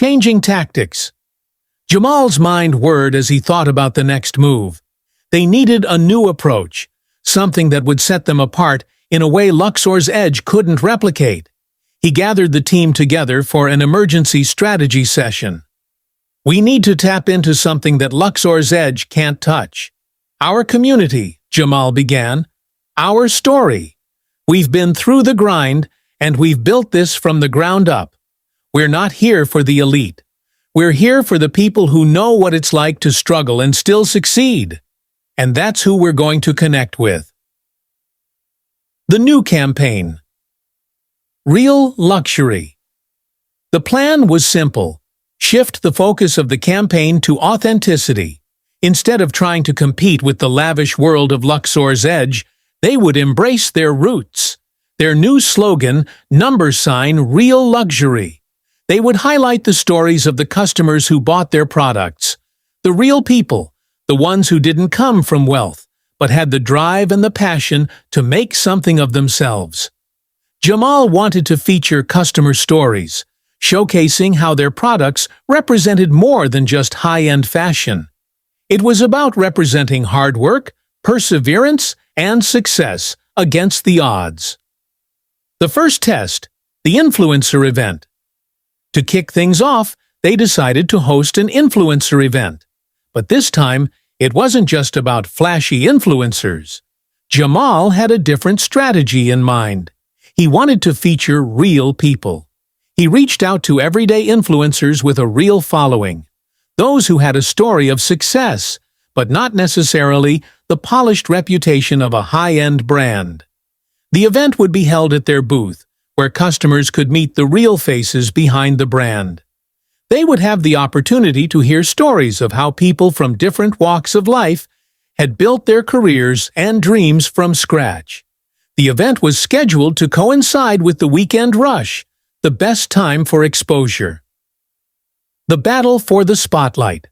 changing tactics. Jamal's mind whirred as he thought about the next move. They needed a new approach, something that would set them apart in a way Luxor's edge couldn't replicate. He gathered the team together for an emergency strategy session. We need to tap into something that Luxor's edge can't touch. Our community, Jamal began. Our story. We've been through the grind, and we've built this from the ground up. We're not here for the elite. We're here for the people who know what it's like to struggle and still succeed. And that's who we're going to connect with. The new campaign. Real luxury. The plan was simple. Shift the focus of the campaign to authenticity. Instead of trying to compete with the lavish world of Luxor's edge, they would embrace their roots. Their new slogan, #Real Luxury. They would highlight the stories of the customers who bought their products. The real people, the ones who didn't come from wealth, but had the drive and the passion to make something of themselves. Jamal wanted to feature customer stories, showcasing how their products represented more than just high-end fashion. It was about representing hard work, perseverance, and success against the odds. The first test, the influencer event. To kick things off, they decided to host an influencer event. But this time, it wasn't just about flashy influencers. Jamal had a different strategy in mind. He wanted to feature real people. He reached out to everyday influencers with a real following. Those who had a story of success, but not necessarily the polished reputation of a high-end brand. The event would be held at their booth, where customers could meet the real faces behind the brand. They would have the opportunity to hear stories of how people from different walks of life had built their careers and dreams from scratch. The event was scheduled to coincide with the weekend rush, the best time for exposure. The battle for the spotlight.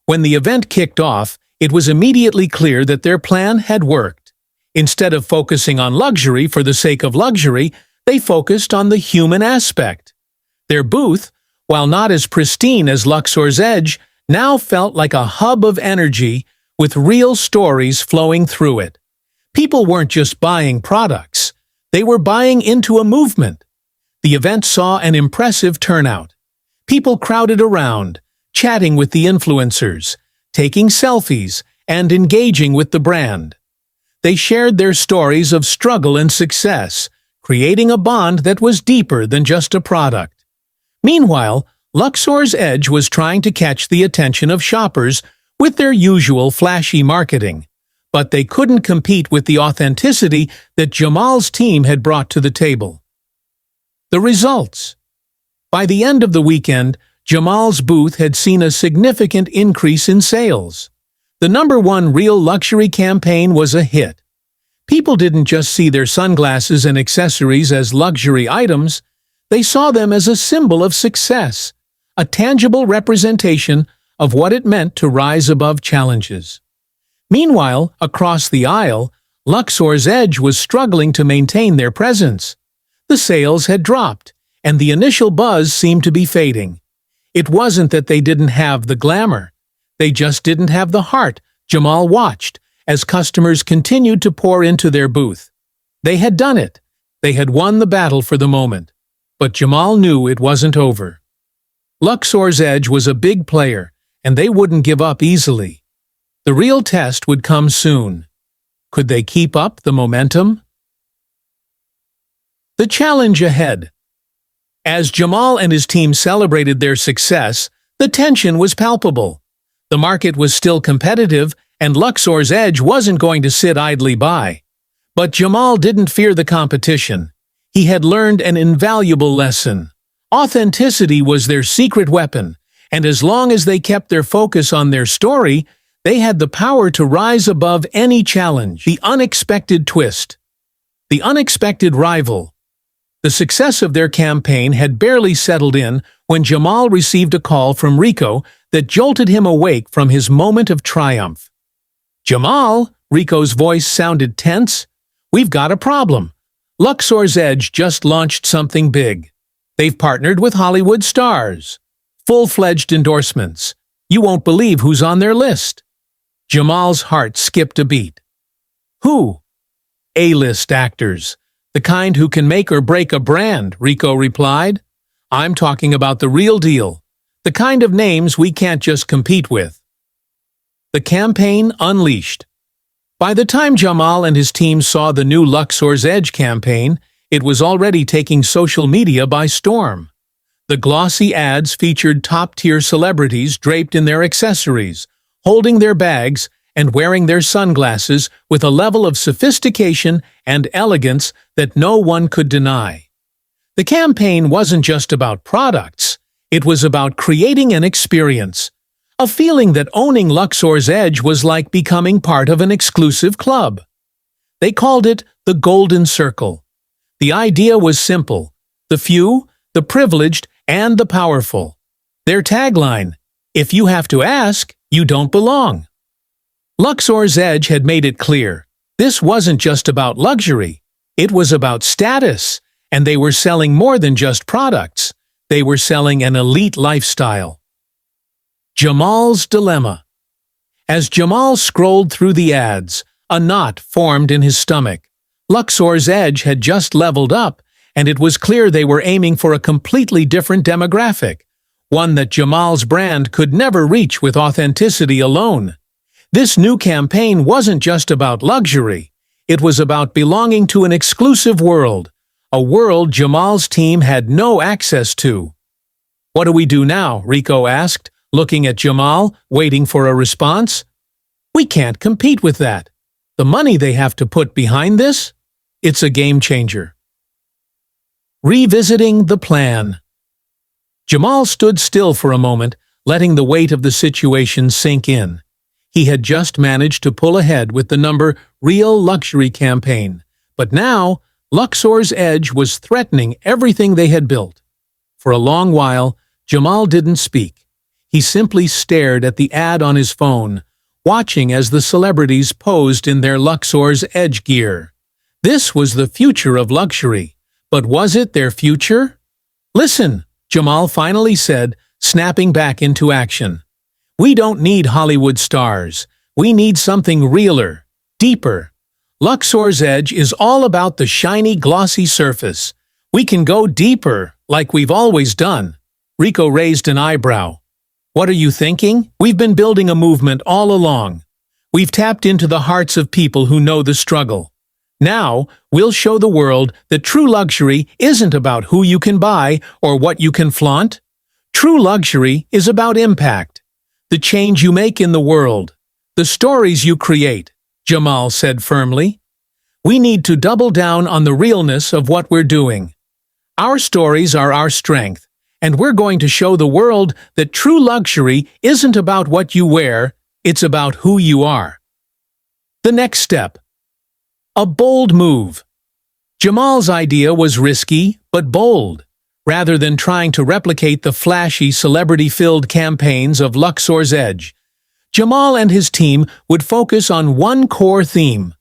When the event kicked off, it was immediately clear that their plan had worked. Instead of focusing on luxury for the sake of luxury, they focused on the human aspect. Their booth, while not as pristine as Luxor's edge, now felt like a hub of energy with real stories flowing through it. People weren't just buying products. They were buying into a movement. The event saw an impressive turnout. People crowded around, chatting with the influencers, taking selfies, and engaging with the brand. They shared their stories of struggle and success, creating a bond that was deeper than just a product. Meanwhile, Luxor's edge was trying to catch the attention of shoppers with their usual flashy marketing, but they couldn't compete with the authenticity that Jamal's team had brought to the table. The results. By the end of the weekend, Jamal's booth had seen a significant increase in sales. The #1 Real Luxury campaign was a hit. People didn't just see their sunglasses and accessories as luxury items, they saw them as a symbol of success, a tangible representation of what it meant to rise above challenges. Meanwhile, across the aisle, Luxor's edge was struggling to maintain their presence. The sales had dropped, and the initial buzz seemed to be fading. It wasn't that they didn't have the glamour. They just didn't have the heart. Jamal watched as customers continued to pour into their booth. They had done it. They had won the battle for the moment. But Jamal knew it wasn't over. Luxor's edge was a big player, and they wouldn't give up easily. The real test would come soon. Could they keep up the momentum? The challenge ahead. As Jamal and his team celebrated their success, the tension was palpable. The market was still competitive, and Luxor's edge wasn't going to sit idly by. But Jamal didn't fear the competition. He had learned an invaluable lesson. Authenticity was their secret weapon, and as long as they kept their focus on their story, they had the power to rise above any challenge. The unexpected twist. The unexpected rival. The success of their campaign had barely settled in when Jamal received a call from Rico that jolted him awake from his moment of triumph. "Jamal," Rico's voice sounded tense, "we've got a problem. Luxor's Edge just launched something big. They've partnered with Hollywood stars. Full-fledged endorsements. You won't believe who's on their list. Jamal's heart skipped a beat. Who? A-list actors. The kind who can make or break a brand, Rico replied. I'm talking about the real deal. The kind of names we can't just compete with. The campaign unleashed. By the time Jamal and his team saw the new Luxor's Edge campaign, it was already taking social media by storm. The glossy ads featured top-tier celebrities draped in their accessories, holding their bags and wearing their sunglasses with a level of sophistication and elegance that no one could deny. The campaign wasn't just about products, it was about creating an experience. A feeling that owning Luxor's Edge was like becoming part of an exclusive club. They called it the Golden Circle. The idea was simple: the few, the privileged, and the powerful. Their tagline, "If you have to ask, you don't belong." Luxor's Edge had made it clear. This wasn't just about luxury. It was about status, and they were selling more than just products. They were selling an elite lifestyle. Jamal's dilemma. As Jamal scrolled through the ads, a knot formed in his stomach. Luxor's Edge had just leveled up, and it was clear they were aiming for a completely different demographic, one that Jamal's brand could never reach with authenticity alone. This new campaign wasn't just about luxury. It was about belonging to an exclusive world, a world Jamal's team had no access to. What do we do now? Rico asked, looking at Jamal, waiting for a response. We can't compete with that. The money they have to put behind this? It's a game changer. Revisiting the plan. Jamal stood still for a moment, letting the weight of the situation sink in. He had just managed to pull ahead with the number Real Luxury campaign, but now Luxor's Edge was threatening everything they had built. For a long while, Jamal didn't speak. He simply stared at the ad on his phone, watching as the celebrities posed in their Luxor's Edge gear. This was the future of luxury, but was it their future? Listen, Jamal finally said, snapping back into action. We don't need Hollywood stars. We need something realer, deeper. Luxor's Edge is all about the shiny, glossy surface. We can go deeper, like we've always done. Rico raised an eyebrow. What are you thinking? We've been building a movement all along. We've tapped into the hearts of people who know the struggle. Now, we'll show the world that true luxury isn't about who you can buy or what you can flaunt. True luxury is about impact. The change you make in the world, the stories you create, Jamal said firmly. We need to double down on the realness of what we're doing. Our stories are our strength, and we're going to show the world that true luxury isn't about what you wear, it's about who you are. The next step. A bold move. Jamal's idea was risky, but bold. Rather than trying to replicate the flashy, celebrity-filled campaigns of Luxor's Edge, Jamal and his team would focus on one core theme: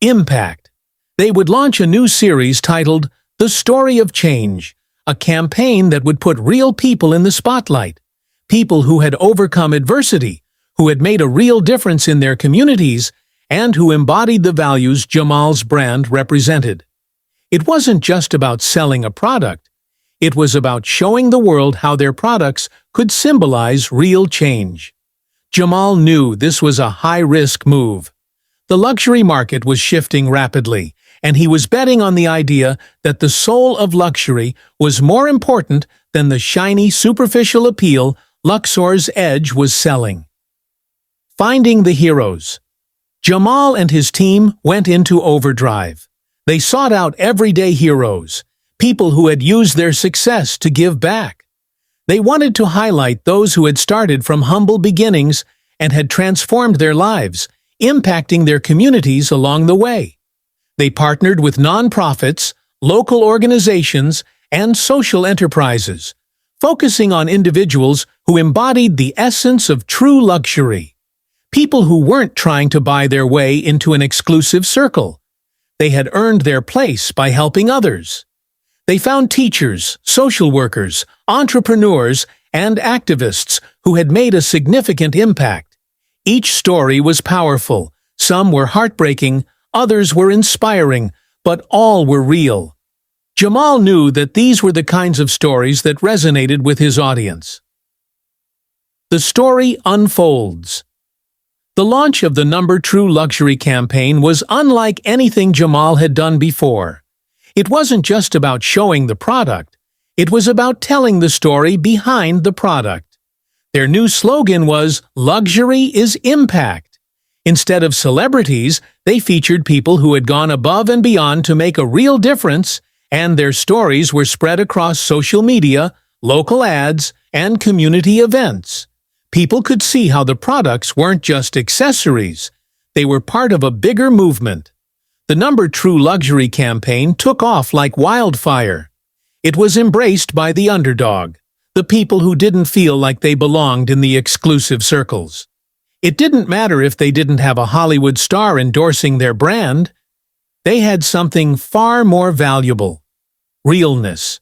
impact. They would launch a new series titled The Story of Change, a campaign that would put real people in the spotlight, people who had overcome adversity, who had made a real difference in their communities, and who embodied the values Jamal's brand represented. It wasn't just about selling a product. It was about showing the world how their products could symbolize real change. Jamal knew this was a high-risk move. The luxury market was shifting rapidly, and he was betting on the idea that the soul of luxury was more important than the shiny, superficial appeal Luxor's Edge was selling. Finding the heroes. Jamal and his team went into overdrive. They sought out everyday heroes, people who had used their success to give back. They wanted to highlight those who had started from humble beginnings and had transformed their lives, impacting their communities along the way. They partnered with nonprofits, local organizations, and social enterprises, focusing on individuals who embodied the essence of true luxury. People who weren't trying to buy their way into an exclusive circle. They had earned their place by helping others. They found teachers, social workers, entrepreneurs, and activists who had made a significant impact. Each story was powerful. Some were heartbreaking, others were inspiring, but all were real. Jamal knew that these were the kinds of stories that resonated with his audience. The story unfolds. The launch of the No. True Luxury campaign was unlike anything Jamal had done before. It wasn't just about showing the product. It was about telling the story behind the product. Their new slogan was, "Luxury is Impact." Instead of celebrities, they featured people who had gone above and beyond to make a real difference, and their stories were spread across social media, local ads, and community events. People could see how the products weren't just accessories. They were part of a bigger movement. The No. True Luxury campaign took off like wildfire. It was embraced by the underdog, the people who didn't feel like they belonged in the exclusive circles. It didn't matter if they didn't have a Hollywood star endorsing their brand. They had something far more valuable: realness.